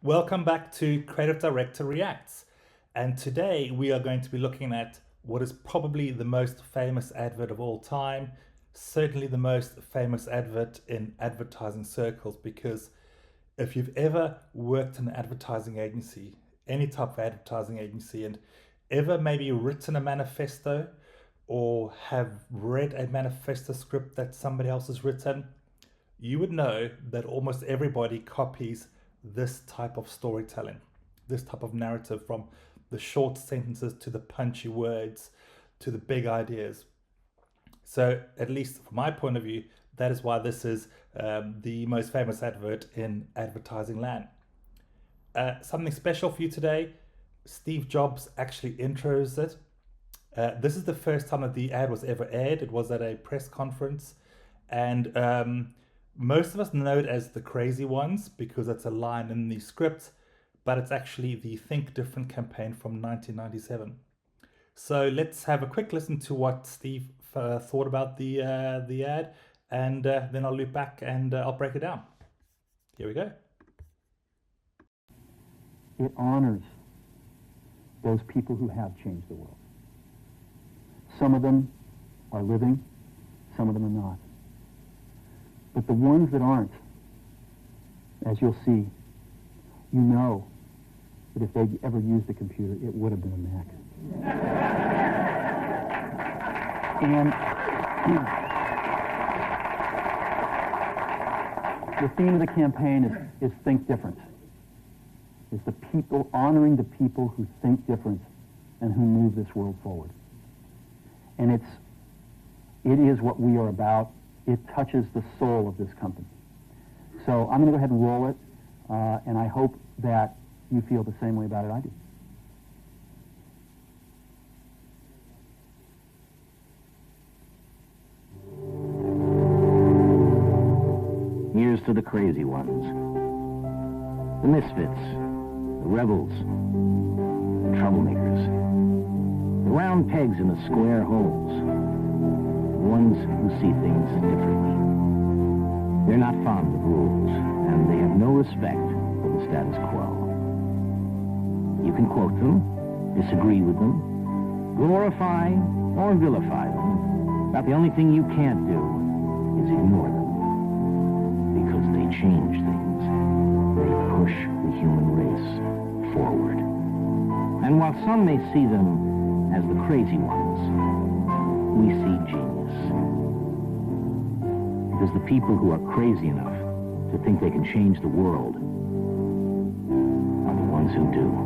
Welcome back to Creative Director Reacts. And today we are going to be looking at what is probably the most famous advert of all time, certainly the most famous advert in advertising circles. Because if you've ever worked in an advertising agency, any type of advertising agency, and ever maybe written a manifesto or have read a manifesto script that somebody else has written, you would know that almost everybody copies this type of storytelling, this type of narrative, from the short sentences to the punchy words to the big ideas. So, at least from my point of view, that is why this is the most famous advert in advertising land. Something special for you today: Steve Jobs actually intros it. This is the first time that the ad was ever aired. It was at a press conference, and most of us know it as the Crazy Ones because it's a line in the script, but it's actually the Think Different campaign from 1997. So let's have a quick listen to what Steve thought about the ad, and then I'll loop back and I'll break it down. Here we go. It honors those people who have changed the world. Some of them are living, some of them are not. But the ones that aren't, as you'll see, you know that if they'd ever used a computer, it would have been a Mac. And the theme of the campaign is Think Different. Is the people, honoring the people who think different and who move this world forward. And it is what we are about. It touches the soul of this company. So I'm going to go ahead and roll it, and I hope that you feel the same way about it I do. Here's to the crazy ones, the misfits, the rebels, the troublemakers, the round pegs in the square holes, the ones who see things differently. They're not fond of rules, and they have no respect for the status quo. You can quote them, disagree with them, glorify or vilify them, but the only thing you can't do is ignore them, because they change things. They push the human race forward. And while some may see them as the crazy ones, we see genius. Because the people who are crazy enough to think they can change the world are the ones who do.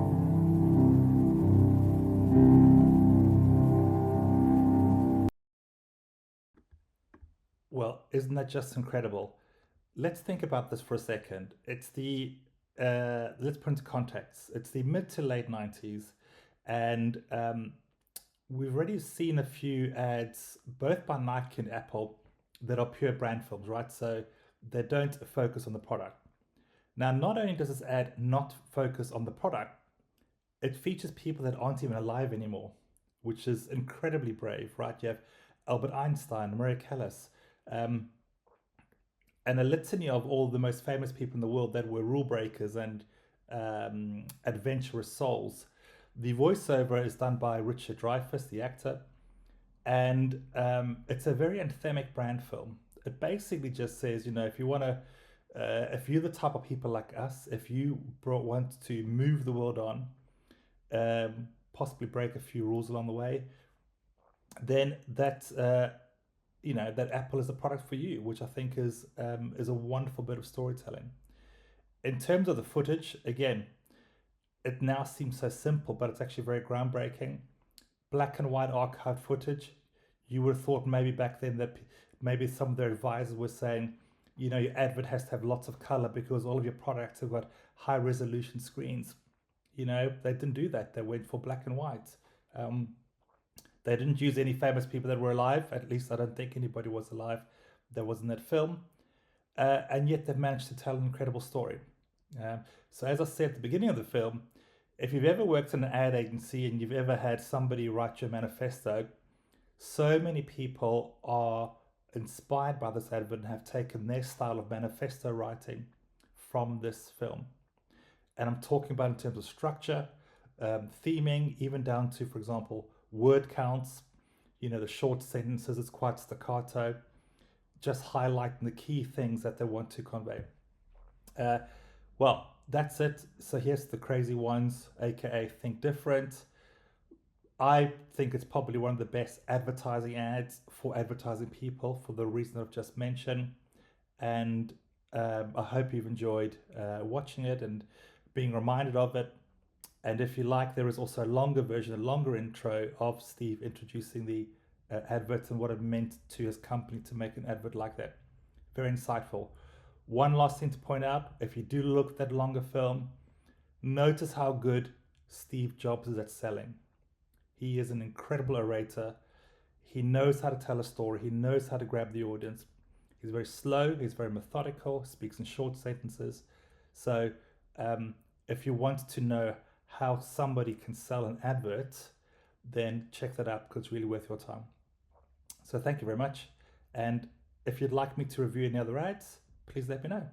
Well, isn't that just incredible? Let's think about this for a second. Let's put into context. It's the mid to late 90s, and we've already seen a few ads, both by Nike and Apple, that are pure brand films, right? So they don't focus on the product. Now, not only does this ad not focus on the product, it features people that aren't even alive anymore, which is incredibly brave, right? You have Albert Einstein, Maria Callas, um, and a litany of all the most famous people in the world that were rule breakers and adventurous souls. The voiceover is done by Richard Dreyfuss, the actor, and it's a very anthemic brand film. It basically just says, if you want to, if you're the type of people like us, if you want to move the world on, possibly break a few rules along the way, then that Apple is a product for you, which I think is a wonderful bit of storytelling. In terms of the footage, again, it now seems so simple, but it's actually very groundbreaking. Black and white archived footage. You would have thought maybe back then that maybe some of their advisors were saying, your advert has to have lots of color because all of your products have got high resolution screens. They didn't do that. They went for black and white. Um, they didn't use any famous people that were alive. At least I don't think anybody was alive that was in that film. And yet they've managed to tell an incredible story. Um, so, as I said at the beginning of the film, if you've ever worked in an ad agency and you've ever had somebody write your manifesto, so many people are inspired by this advert and have taken their style of manifesto writing from this film. And I'm talking about in terms of structure, theming, even down to, for example, word counts. The short sentences, it's quite staccato, just highlighting the key things that they want to convey. Well, that's it. So here's the crazy ones, aka Think Different. I think it's probably one of the best advertising ads for advertising people for the reason I've just mentioned. And I hope you've enjoyed watching it and being reminded of it. And if you like, there is also a longer version, a longer intro of Steve introducing the adverts and what it meant to his company to make an advert like that. Very insightful. One last thing to point out, if you do look at that longer film, notice how good Steve Jobs is at selling. He is an incredible orator. He knows how to tell a story. He knows how to grab the audience. He's very slow. He's very methodical. Speaks in short sentences. So if you want to know how somebody can sell an advert, then check that out because it's really worth your time. So thank you very much. And if you'd like me to review any other ads, please let me know.